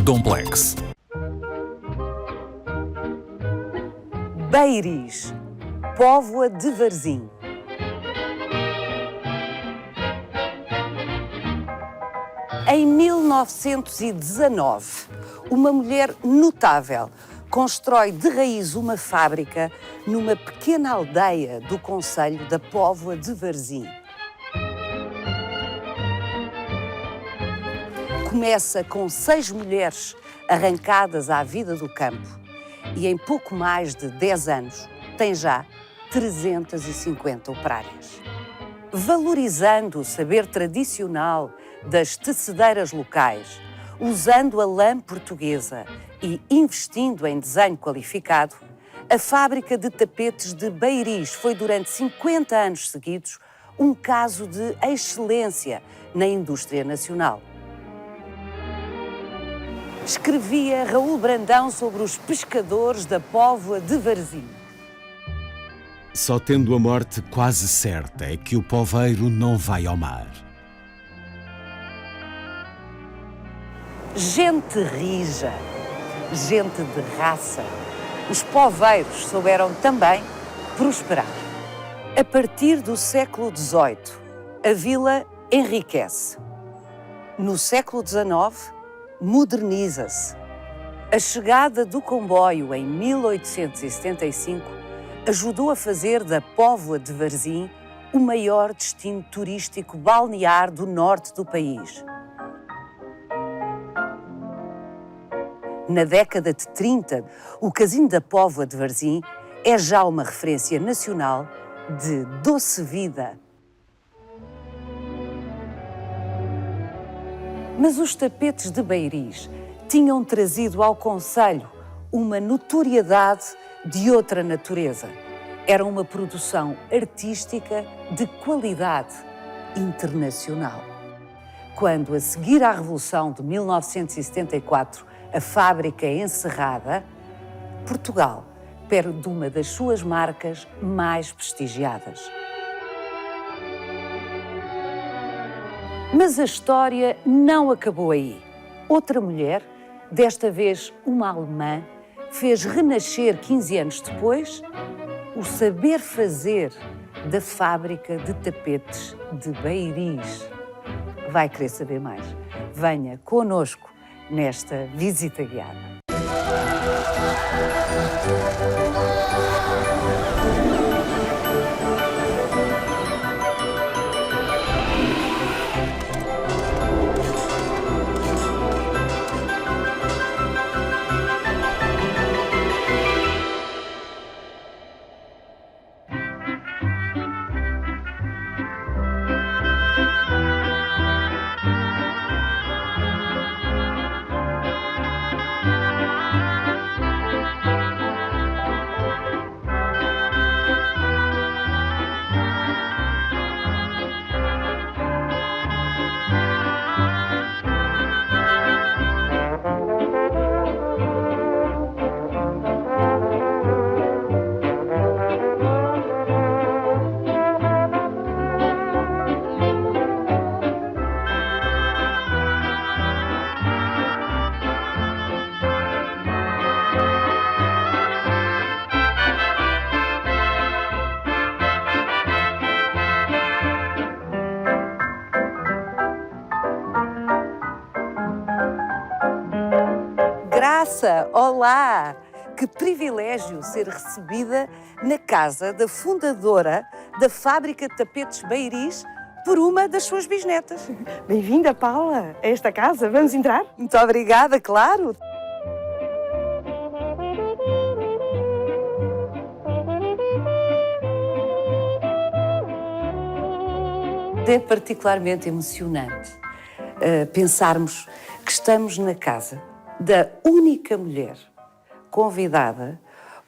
Domplex. Beiris, Póvoa de Varzim. Em 1919, uma mulher notável constrói de raiz uma fábrica numa pequena aldeia do concelho da Póvoa de Varzim. Começa com 6 mulheres arrancadas à vida do campo e em pouco mais de 10 anos tem já 350 operárias. Valorizando o saber tradicional das tecedeiras locais, usando a lã portuguesa e investindo em desenho qualificado, a fábrica de tapetes de Beiris foi durante 50 anos seguidos um caso de excelência na indústria nacional. Escrevia Raul Brandão sobre os pescadores da Póvoa de Varzim. Só tendo a morte quase certa é que o poveiro não vai ao mar. Gente rija, gente de raça, os poveiros souberam também prosperar. A partir do século XVIII, a vila enriquece. No século XIX, moderniza-se. A chegada do comboio em 1875 ajudou a fazer da Póvoa de Varzim o maior destino turístico balnear do norte do país. Na década de 30, o Casino da Póvoa de Varzim é já uma referência nacional de doce vida. Mas os tapetes de Beiris tinham trazido ao concelho uma notoriedade de outra natureza. Era uma produção artística de qualidade internacional. Quando, a seguir à Revolução de 1974, a fábrica é encerrada, Portugal perde uma das suas marcas mais prestigiadas. Mas a história não acabou aí. Outra mulher, desta vez uma alemã, fez renascer 15 anos depois o saber fazer da fábrica de tapetes de Beiris. Vai querer saber mais? Venha connosco nesta visita guiada. Graça, olá! Que privilégio ser recebida na casa da fundadora da fábrica de tapetes Beiris por uma das suas bisnetas. Bem-vinda, Paula, a esta casa. Vamos entrar? Muito obrigada, claro! É particularmente emocionante pensarmos que estamos na casa da única mulher convidada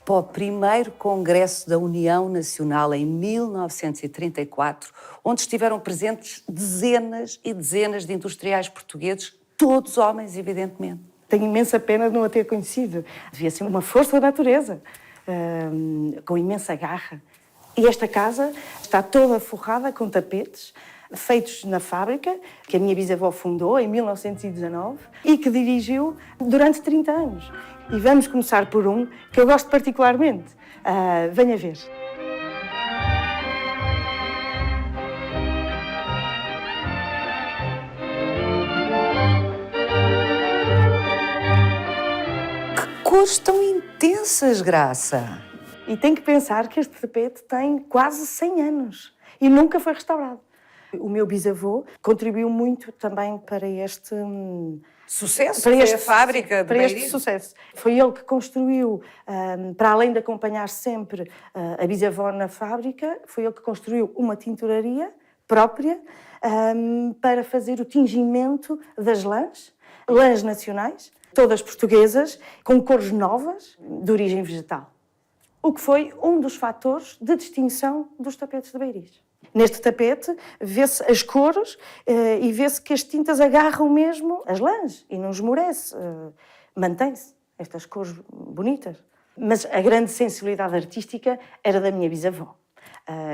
para o primeiro Congresso da União Nacional em 1934, onde estiveram presentes dezenas e dezenas de industriais portugueses, todos homens, evidentemente. Tenho imensa pena de não a ter conhecido. Devia ser uma força da natureza, com imensa garra. E esta casa está toda forrada com tapetes, feitos na fábrica, que a minha bisavó fundou em 1919 e que dirigiu durante 30 anos. E vamos começar por um que eu gosto particularmente. Venha ver. Cores tão intensas, Graça! E tem que pensar que este tapete tem quase 100 anos e nunca foi restaurado. O meu bisavô contribuiu muito também para este sucesso, para a fábrica de para este Beirute. sucesso. Foi ele que construiu, para além de acompanhar sempre a bisavó na fábrica, foi ele que construiu uma tinturaria própria para fazer o tingimento das lãs nacionais, todas portuguesas, com cores novas, de origem vegetal. O que foi um dos fatores de distinção dos tapetes de Beiriz. Neste tapete vê-se as cores e vê-se que as tintas agarram mesmo as lãs e não esmorece. Mantém-se estas cores bonitas. Mas a grande sensibilidade artística era da minha bisavó.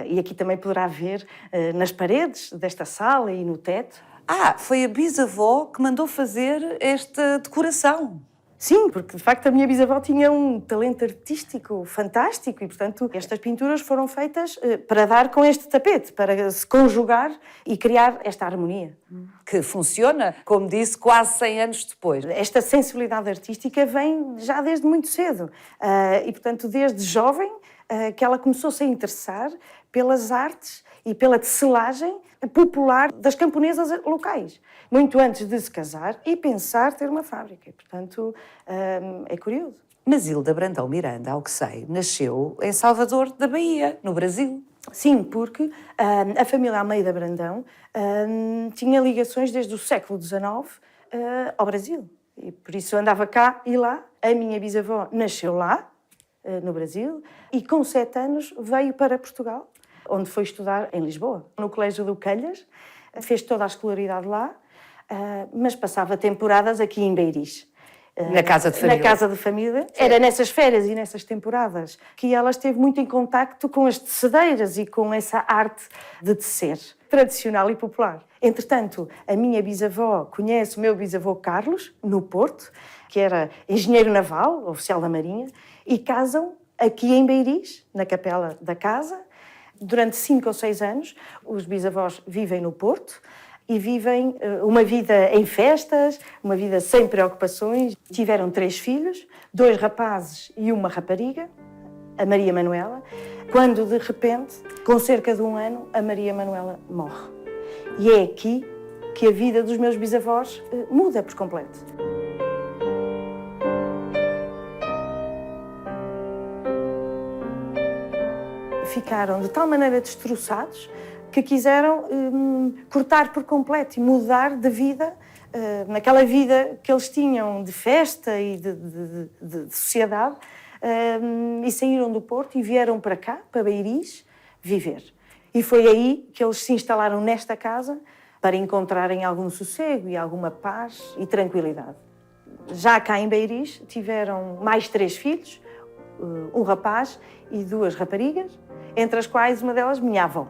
E aqui também poderá ver nas paredes desta sala e no teto. Foi a bisavó que mandou fazer esta decoração. Sim, porque de facto a minha bisavó tinha um talento artístico fantástico e, portanto, estas pinturas foram feitas para dar com este tapete, para se conjugar e criar esta harmonia. Que funciona, como disse, quase 100 anos depois. Esta sensibilidade artística vem já desde muito cedo e, portanto, desde jovem que ela começou-se a interessar pelas artes e pela tecelagem popular das camponesas locais, muito antes de se casar e pensar ter uma fábrica. Portanto, é curioso. Mas Hilda Brandão Miranda, ao que sei, nasceu em Salvador da Bahia, no Brasil. Sim, porque a família Almeida Brandão tinha ligações desde o século XIX ao Brasil. E por isso andava cá e lá. A minha bisavó nasceu lá, no Brasil, e com 7 anos veio para Portugal, onde foi estudar em Lisboa, no Colégio do Calhas. Fez toda a escolaridade lá, mas passava temporadas aqui em Beiriz. Na casa de família. Na casa de família. Era nessas férias e nessas temporadas que ela esteve muito em contacto com as tecedeiras e com essa arte de tecer, tradicional e popular. Entretanto, a minha bisavó conhece o meu bisavô Carlos, no Porto, que era engenheiro naval, oficial da Marinha, e casam aqui em Beiriz, na capela da casa. Durante 5 ou 6 anos, os bisavós vivem no Porto e vivem uma vida em festas, uma vida sem preocupações. Tiveram 3 filhos, 2 rapazes e uma rapariga, a Maria Manuela, quando, de repente, com cerca de 1 ano, a Maria Manuela morre. E é aqui que a vida dos meus bisavós muda por completo. Ficaram de tal maneira destroçados que quiseram cortar por completo e mudar de vida, naquela vida que eles tinham de festa e de sociedade, e saíram do Porto e vieram para cá, para Beiriz, viver. E foi aí que eles se instalaram nesta casa para encontrarem algum sossego e alguma paz e tranquilidade. Já cá em Beiriz tiveram mais 3 filhos, um rapaz e 2 raparigas, entre as quais uma delas, minha avó.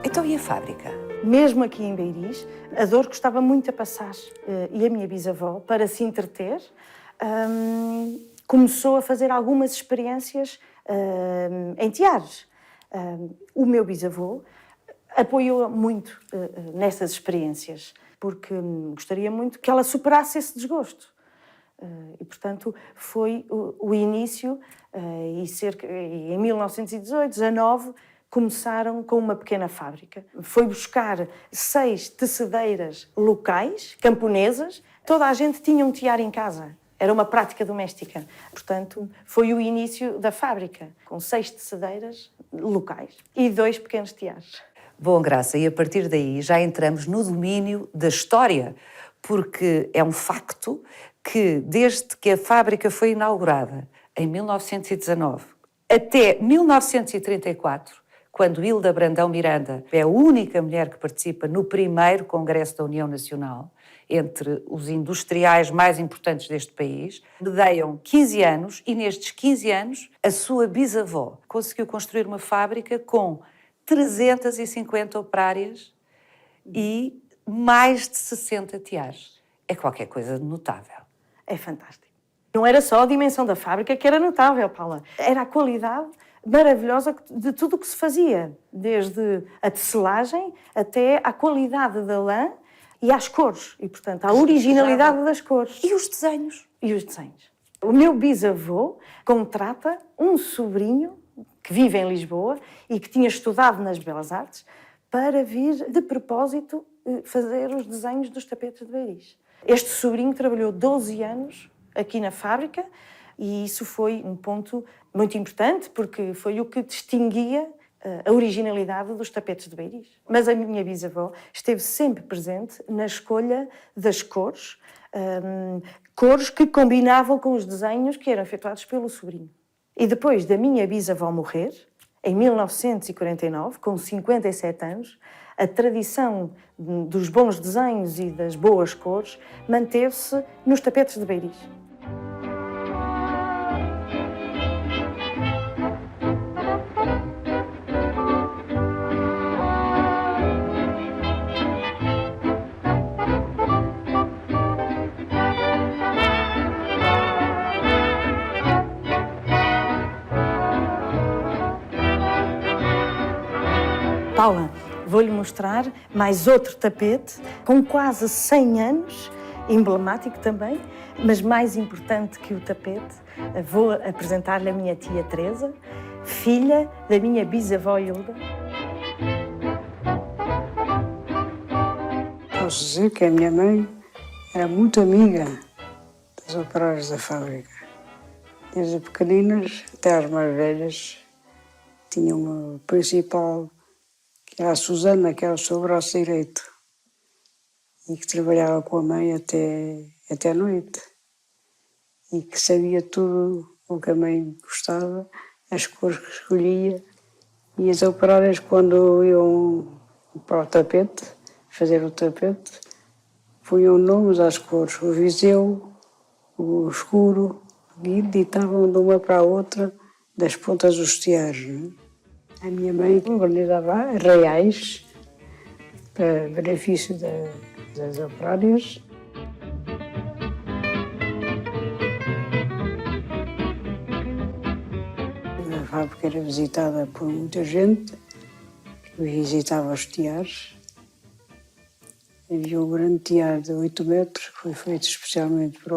Então e a fábrica? Mesmo aqui em Beiriz, a dor custava muito a passar. E a minha bisavó, para se entreter, começou a fazer algumas experiências em teares. O meu bisavô apoiou-a muito nessas experiências, porque gostaria muito que ela superasse esse desgosto. E, portanto, foi o início, e em 1918, 19, começaram com uma pequena fábrica. Foi buscar 6 tecedeiras locais, camponesas. Toda a gente tinha um tear em casa. Era uma prática doméstica. Portanto, foi o início da fábrica, com 6 tecedeiras locais e 2 pequenos teares. Bom, Graça, e a partir daí já entramos no domínio da história, porque é um facto que desde que a fábrica foi inaugurada, em 1919, até 1934, quando Hilda Brandão Miranda é a única mulher que participa no primeiro Congresso da União Nacional, entre os industriais mais importantes deste país, medeiam 15 anos e nestes 15 anos a sua bisavó conseguiu construir uma fábrica com 350 operárias e mais de 60 tiares. É qualquer coisa de notável. É fantástico. Não era só a dimensão da fábrica que era notável, Paula. Era a qualidade maravilhosa de tudo o que se fazia, desde a tecelagem até à qualidade da lã e às cores, e, portanto, à originalidade das cores. E os desenhos? E os desenhos. O meu bisavô contrata um sobrinho que vive em Lisboa e que tinha estudado nas Belas Artes para vir, de propósito, fazer os desenhos dos tapetes de Beiriz. Este sobrinho trabalhou 12 anos aqui na fábrica e isso foi um ponto muito importante porque foi o que distinguia a originalidade dos tapetes de Beiriz. Mas a minha bisavó esteve sempre presente na escolha das cores, cores que combinavam com os desenhos que eram efetuados pelo sobrinho. E depois da minha bisavó morrer, em 1949, com 57 anos, a tradição dos bons desenhos e das boas cores manteve-se nos tapetes de Beiriz. Paula, vou-lhe mostrar mais outro tapete com quase 100 anos, emblemático também, mas mais importante que o tapete, vou apresentar-lhe a minha tia Teresa, filha da minha bisavó Hilda. Posso dizer que a minha mãe era muito amiga das operárias da fábrica. Desde pequeninas até às mais velhas. Tinha uma principal, que era a Susana, que era o seu braço direito, e que trabalhava com a mãe até à noite, e que sabia tudo o que a mãe gostava, as cores que escolhia, e as operárias, quando iam para o tapete, fazer o tapete, punham nomes às cores, o Viseu, o escuro, e ditavam de uma para a outra das pontas dos tiares, não é? A minha mãe organizava reais para benefício das operárias. A fábrica era visitada por muita gente, que visitava os tiares. Havia um grande tiar de 8 metros, que foi feito especialmente para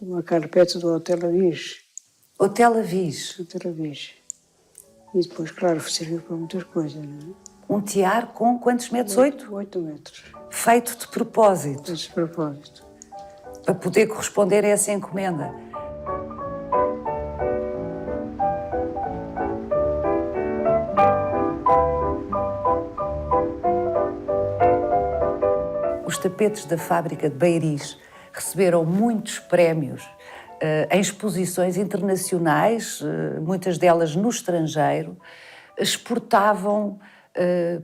uma carpete do Hotel Avis. Hotel Avis. Hotel Avis. E depois, claro, serviu para muitas coisas, não é? Um tiar com quantos metros? 8? 8 metros. Feito de propósito. De propósito. Para poder corresponder a essa encomenda. Os tapetes da fábrica de Beiriz receberam muitos prémios em exposições internacionais, muitas delas no estrangeiro, exportavam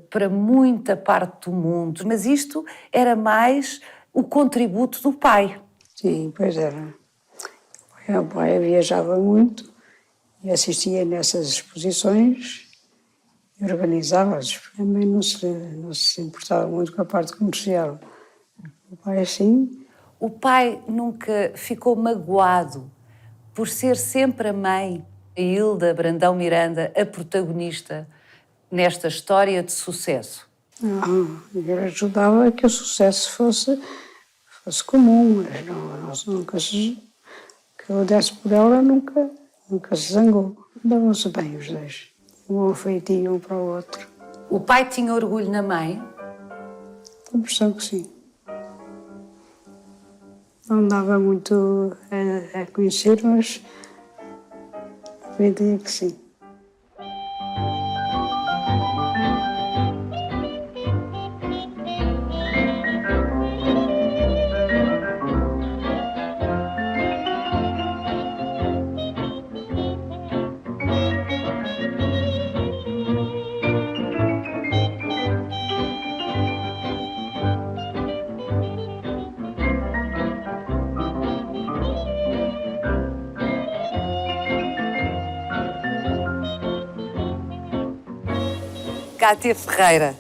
para muita parte do mundo, mas isto era mais o contributo do pai. Sim, pois era. O pai viajava muito e assistia nessas exposições e organizava-as. A mãe não se importava muito com a parte comercial. O pai, sim. O pai nunca ficou magoado por ser sempre a mãe, a Hilda Brandão Miranda, a protagonista nesta história de sucesso. Não, ele ajudava a que o sucesso fosse comum, mas nunca que eu desse por ela, nunca se zangou. Davam-se bem os dois, um feitio um para o outro. O pai tinha orgulho na mãe? A impressão que sim. Não dava muito a conhecer, mas aprendi que sim. Cátia Ferreira,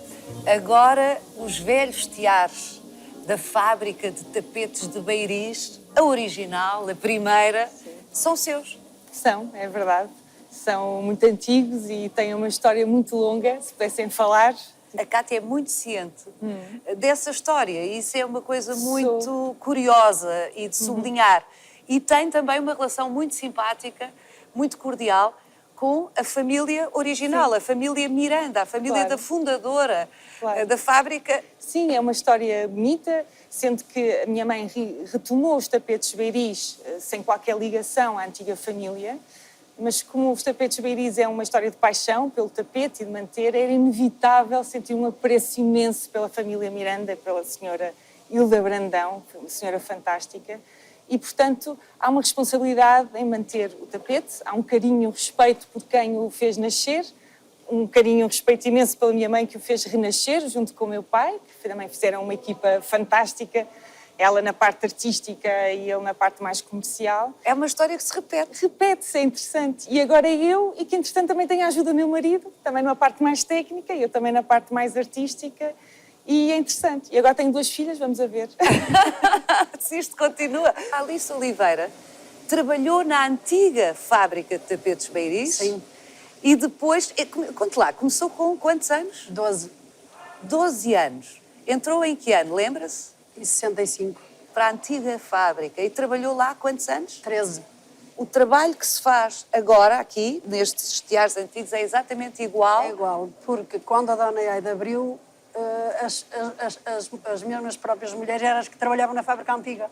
agora os velhos teares da fábrica de tapetes de Beiris, a original, a primeira, são seus. São, é verdade. São muito antigos e têm uma história muito longa, se pudessem falar. A Cátia é muito ciente dessa história e isso é uma coisa muito curiosa e de sublinhar. E tem também uma relação muito simpática, muito cordial, com a família original, a família Miranda, a família da fundadora da fábrica. Sim, é uma história bonita, sendo que a minha mãe retomou os tapetes Beiris sem qualquer ligação à antiga família, mas como os tapetes Beiris é uma história de paixão pelo tapete e de manter, era inevitável sentir um apreço imenso pela família Miranda, pela senhora Hilda Brandão, uma senhora fantástica. E, portanto, há uma responsabilidade em manter o tapete, há um carinho e um respeito por quem o fez nascer, um carinho e um respeito imenso pela minha mãe que o fez renascer, junto com o meu pai, que também fizeram uma equipa fantástica, ela na parte artística e ele na parte mais comercial. É uma história que se repete. Repete-se, é interessante. E agora eu, e que entretanto também tenho a ajuda do meu marido, também numa parte mais técnica, e eu também na parte mais artística. E é interessante. E agora tenho 2 filhas, vamos a ver. Se isto continua. A Alice Oliveira trabalhou na antiga fábrica de tapetes Beiris. Sim. E depois, conte lá, começou com quantos anos? 12. 12 anos. Entrou em que ano, lembra-se? Em 65. Para a antiga fábrica. E trabalhou lá quantos anos? 13. O trabalho que se faz agora aqui, nestes teares antigos, é exatamente igual? É igual, porque quando a Dona Eida abriu, as mesmas próprias mulheres eram as que trabalhavam na fábrica antiga.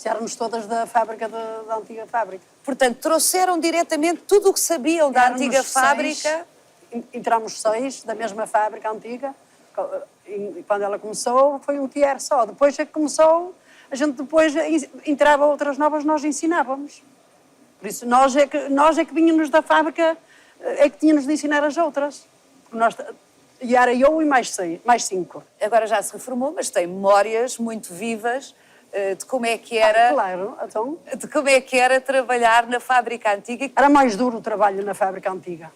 Éramos todas da fábrica, da antiga fábrica. Portanto, trouxeram diretamente tudo o que sabiam da antiga fábrica. Entramos 6 da mesma fábrica antiga. E quando ela começou, foi um tier só. Depois é que começou, a gente depois entrava outras novas, nós ensinávamos. Por isso, nós é que vínhamos da fábrica, é que tínhamos de ensinar as outras. E era eu e mais 5. Agora já se reformou, mas tem memórias muito vivas de como é que era... Claro, então... De como é que era trabalhar na fábrica antiga. Era mais duro o trabalho na fábrica antiga.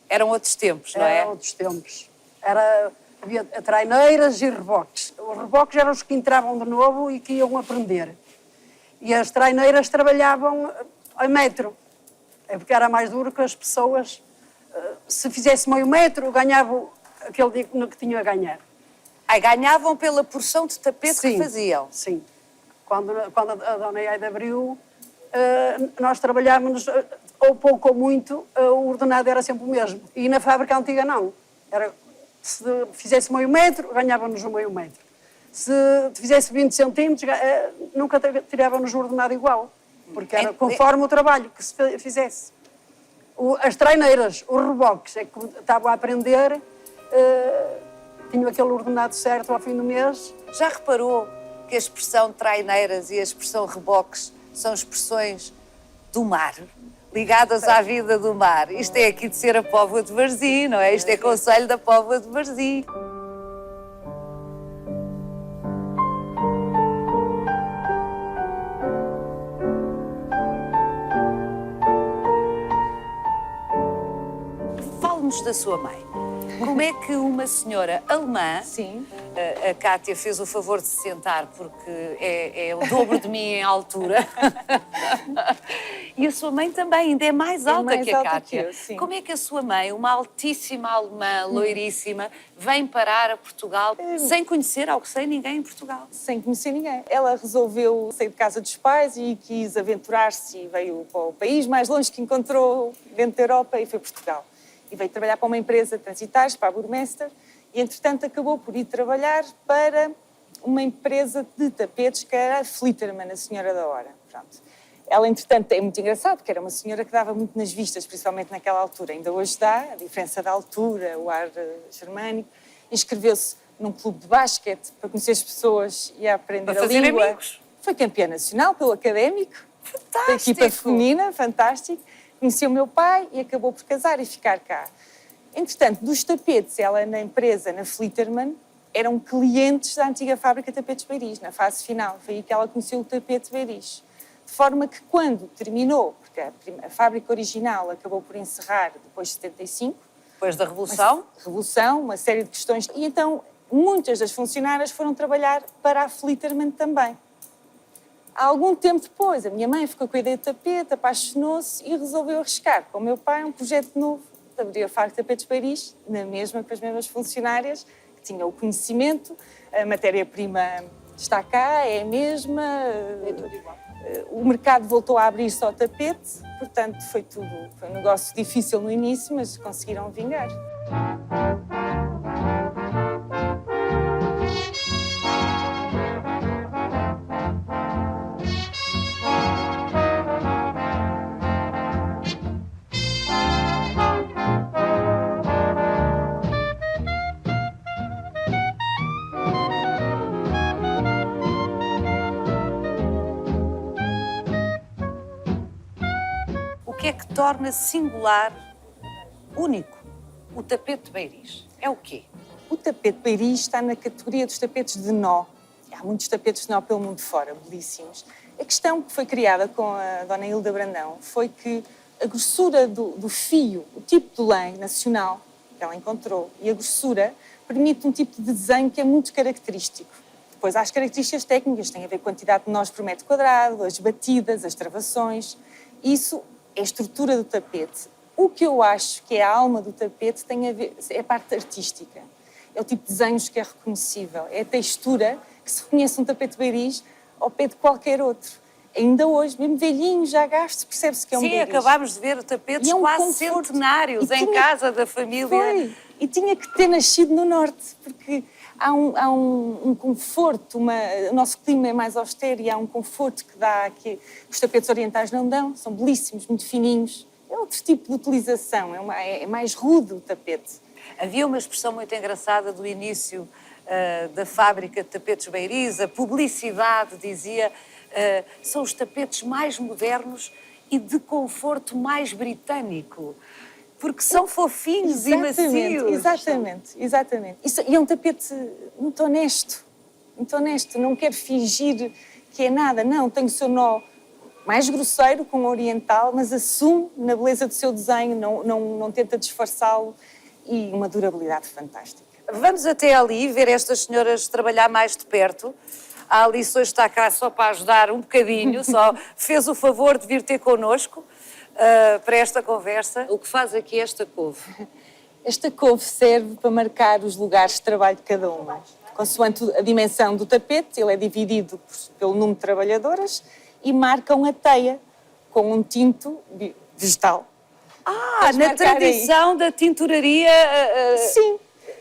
Eram outros tempos, não é? Eram outros tempos. Havia traineiras e reboques. Os reboques eram os que entravam de novo e que iam aprender. E as traineiras trabalhavam a metro. É porque era mais duro que as pessoas... Se fizesse meio metro, ganhavam aquele dia que tinham a ganhar. Ganhavam pela porção de tapete que faziam? Sim. Quando a Dona Eida abriu, nós trabalhávamos, ou pouco ou muito, o ordenado era sempre o mesmo. E na fábrica antiga não. Se fizesse meio metro, ganhávamos o meio metro. Se fizesse 20 centímetros, nunca tirávamos o ordenado igual. Porque era conforme o trabalho que se fizesse. As traineiras, os reboques, é que estavam a aprender, tinham aquele ordenado certo ao fim do mês. Já reparou que a expressão traineiras e a expressão reboques são expressões do mar, ligadas à vida do mar? Isto é aqui de ser a Póvoa de Varzim, não é? Isto é concelho da Póvoa de Varzim. Fale-nos da sua mãe. Como é que uma senhora alemã... Sim. A Cátia fez o favor de se sentar porque é o dobro de mim em altura. E a sua mãe também, ainda é mais alta que a Cátia. Como é que a sua mãe, uma altíssima alemã, loiríssima, vem parar a Portugal sem conhecer, ao que sei, ninguém em Portugal? Sem conhecer ninguém. Ela resolveu sair de casa dos pais e quis aventurar-se e veio para o país mais longe que encontrou dentro da Europa e foi Portugal. E veio trabalhar para uma empresa de transitários, para a Burmester, e, entretanto, acabou por ir trabalhar para uma empresa de tapetes que era a Flitterman, a senhora da hora. Pronto. Ela, entretanto, é muito engraçado, porque era uma senhora que dava muito nas vistas, principalmente naquela altura. Ainda hoje dá, a diferença da altura, o ar germânico. Inscreveu-se num clube de basquete para conhecer as pessoas e a aprender a língua. Para fazer amigos. Foi campeã nacional pelo académico. Fantástico! Da equipa feminina, fantástico. Conheceu o meu pai e acabou por casar e ficar cá. Entretanto, dos tapetes, ela na empresa, na Flitterman, eram clientes da antiga fábrica de tapetes Beiris, na fase final. Foi aí que ela conheceu o tapete Beiris. De forma que quando terminou, porque a fábrica original acabou por encerrar depois de 75, depois da Revolução. Revolução, uma série de questões. E então muitas das funcionárias foram trabalhar para a Flitterman também. Há algum tempo depois, a minha mãe ficou com a ideia de tapete, apaixonou-se e resolveu arriscar com o meu pai um projeto novo de abrir a fábrica de tapetes Beiris, na mesma, com as mesmas funcionárias, que tinham o conhecimento, a matéria-prima está cá, é a mesma, o mercado voltou a abrir-se ao tapete, portanto foi um negócio difícil no início, mas conseguiram vingar. O que é que torna singular, único, o tapete de Beiris? É o quê? O tapete Beiris está na categoria dos tapetes de nó. Há muitos tapetes de nó pelo mundo fora, belíssimos. A questão que foi criada com a Dona Hilda Brandão foi que a grossura do fio, o tipo de lã nacional que ela encontrou, e a grossura permite um tipo de desenho que é muito característico. Depois há as características técnicas, tem a ver com a quantidade de nós por metro quadrado, as batidas, as travações. Isso é a estrutura do tapete. O que eu acho que é a alma do tapete tem a ver, é a parte artística. É o tipo de desenhos que é reconhecível. É a textura que se reconhece um tapete Beiris ao pé de qualquer outro. Ainda hoje, mesmo velhinho, já gasto, percebe-se que é um Beiris. Sim, acabámos de ver tapetes quase centenários em casa da família. Foi. E tinha que ter nascido no Norte, porque há um conforto, o nosso clima é mais austero e há um conforto que dá que os tapetes orientais não dão, são belíssimos, muito fininhos. É outro tipo de utilização, é mais rude o tapete. Havia uma expressão muito engraçada do início da fábrica de tapetes Beiris, a publicidade dizia são os tapetes mais modernos e de conforto mais britânico. Porque são fofinhos e macios. Exatamente. E é um tapete muito honesto, não quer fingir que é nada, não, tem o seu nó mais grosseiro, com o oriental, mas assume na beleza do seu desenho, não tenta disfarçá-lo e uma durabilidade fantástica. Vamos até ali ver estas senhoras trabalhar mais de perto. A Alice hoje está cá só para ajudar um bocadinho, só fez o favor de vir ter connosco. Para esta conversa, o que faz aqui esta couve? Esta couve serve para marcar os lugares de trabalho de cada uma. Consoante a dimensão do tapete, ele é dividido pelo número de trabalhadoras e marcam a teia com um tinto vegetal. Na tradição da tinturaria... Sim.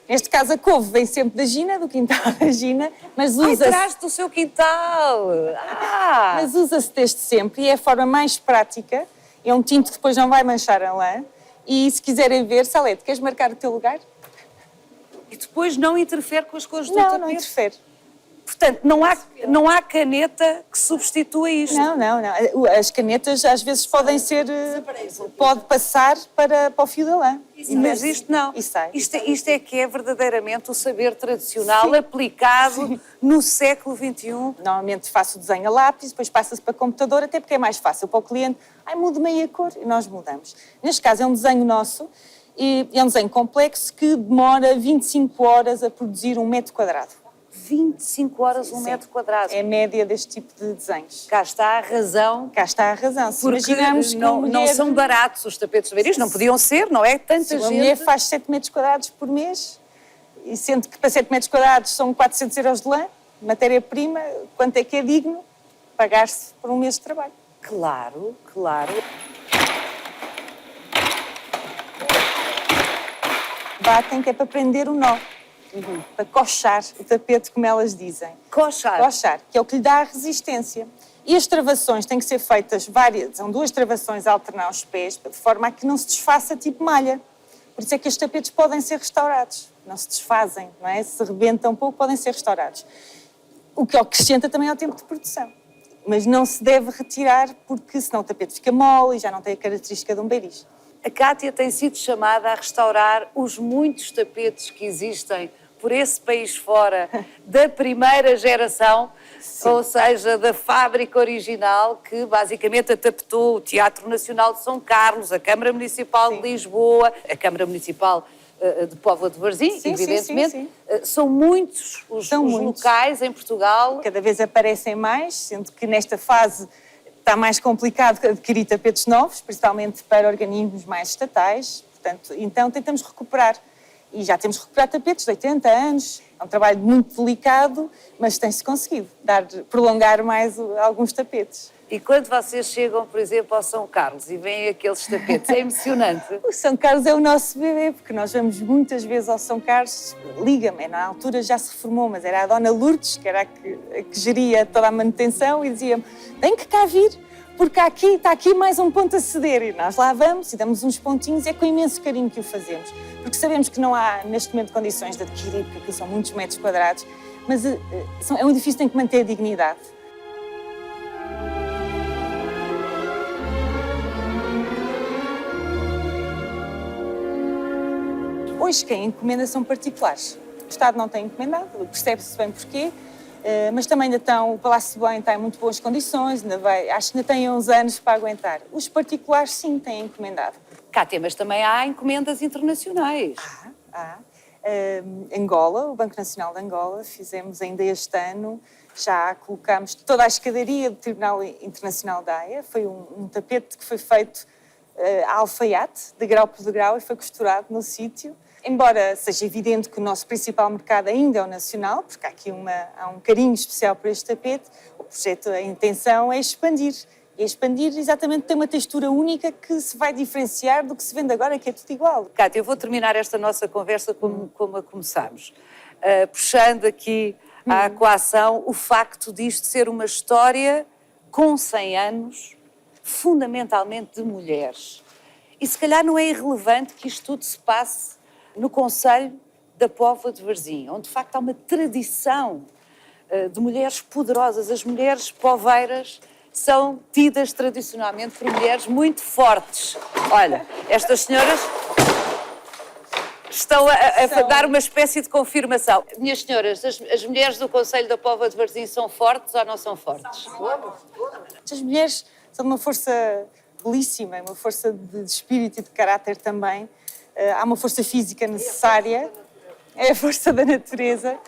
Neste caso, a couve vem sempre da Gina, do quintal da Gina, mas usa-se... Atrás do seu quintal! Mas usa-se desde sempre e é a forma mais prática. É um tinto que depois não vai manchar a lã. E se quiserem ver, Salete, queres marcar o teu lugar? E depois não interfere com as cores do tapete? Não interfere. Portanto, não há caneta que substitua isto? Não. As canetas às vezes podem ser... Pode passar para o fio da lã. Mas isto não. E sai. Isto é que é verdadeiramente o saber tradicional aplicado no século XXI. Normalmente faço o desenho a lápis, depois passa-se para computador, até porque é mais fácil para o cliente. Mude-me aí a cor e nós mudamos. Neste caso é um desenho nosso e é um desenho complexo que demora 25 horas a produzir 1 metro quadrado. 25 horas, 1 metro quadrado. É a média deste tipo de desenhos. Cá está a razão. Se porque imaginarmos que não são baratos os tapetes de Beiris, não podiam ser, não é? Tanta gente... Uma mulher faz 7 metros quadrados por mês, e sendo que para 7 metros quadrados são 400 euros de lã, matéria-prima, quanto é que é digno pagar-se por um mês de trabalho? Claro. Batem que é para prender o nó. Para coxar o tapete, como elas dizem. Coxar, que é o que lhe dá a resistência. E as travações têm que ser feitas são 2 travações a alternar os pés, de forma a que não se desfaça tipo malha. Por isso é que os tapetes podem ser restaurados. Não se desfazem, não é? Se rebentam um pouco, podem ser restaurados. O que acrescenta também ao tempo de produção. Mas não se deve retirar, porque senão o tapete fica mole e já não tem a característica de um Beiris. A Cátia tem sido chamada a restaurar os muitos tapetes que existem por esse país fora da primeira geração, ou seja, da fábrica original que basicamente adaptou o Teatro Nacional de São Carlos, a Câmara Municipal de Lisboa, a Câmara Municipal de Póvoa de Varzim, evidentemente. São muitos os locais em Portugal. Cada vez aparecem mais, sendo que nesta fase está mais complicado adquirir tapetes novos, principalmente para organismos mais estatais. Portanto, então tentamos recuperar. E já temos recuperado tapetes de 80 anos. É um trabalho muito delicado, mas tem-se conseguido prolongar mais alguns tapetes. E quando vocês chegam, por exemplo, ao São Carlos e veem aqueles tapetes, é emocionante. O São Carlos é o nosso bebê, porque nós vamos muitas vezes ao São Carlos, liga-me, na altura já se reformou, mas era a Dona Lourdes, que era a que geria toda a manutenção, e dizia-me, tem que cá vir, porque está aqui mais um ponto a ceder. E nós lá vamos e damos uns pontinhos, e é com imenso carinho que o fazemos, porque sabemos que não há neste momento condições de adquirir, porque aqui são muitos metros quadrados, mas é um edifício que tem que manter a dignidade. Hoje quem encomenda são particulares. O Estado não tem encomendado, percebe-se bem porquê, mas também ainda o Palácio de Belém está em muito boas condições, acho que ainda tem uns anos para aguentar. Os particulares sim têm encomendado. Cátia, mas também há encomendas internacionais. Angola, o Banco Nacional de Angola, fizemos ainda este ano, já colocamos toda a escadaria do Tribunal Internacional da Haia, foi um tapete que foi feito a alfaiate, de grau por degrau, e foi costurado no sítio. Embora seja evidente que o nosso principal mercado ainda é o nacional, porque há um carinho especial por este tapete, o projeto, a intenção é expandir. E expandir exatamente tem uma textura única que se vai diferenciar do que se vende agora, que é tudo igual. Cátia, eu vou terminar esta nossa conversa como a começámos, puxando aqui à equação o facto disto ser uma história com 100 anos, fundamentalmente de mulheres. E se calhar não é irrelevante que isto tudo se passe no concelho da Póvoa de Varzim, onde de facto há uma tradição de mulheres poderosas. As mulheres poveiras são tidas tradicionalmente por mulheres muito fortes. Olha, estas senhoras estão a dar uma espécie de confirmação. Minhas senhoras, as mulheres do concelho da Póvoa de Varzim são fortes ou não são fortes? As mulheres são de uma força belíssima, uma força de espírito e de caráter também. Há uma força física necessária, é a força da natureza,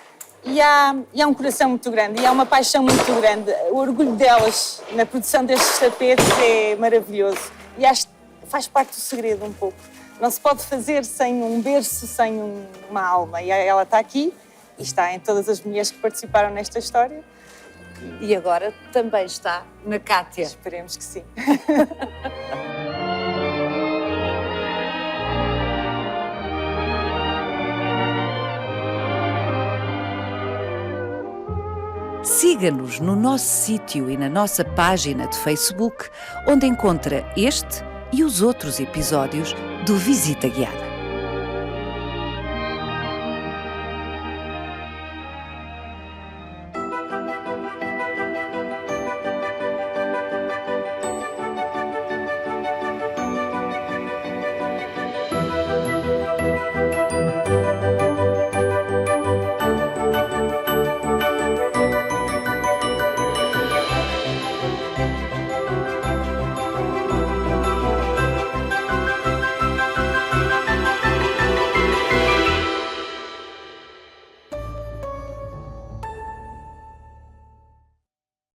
e há um coração muito grande, e há uma paixão muito grande. O orgulho delas na produção destes tapetes é maravilhoso, e acho que faz parte do segredo um pouco. Não se pode fazer sem um berço, sem uma alma, e ela está aqui, e está em todas as mulheres que participaram nesta história. E agora também está na Cátia. Esperemos que sim. Siga-nos no nosso sítio e na nossa página de Facebook, onde encontra este e os outros episódios do Visita Guiada.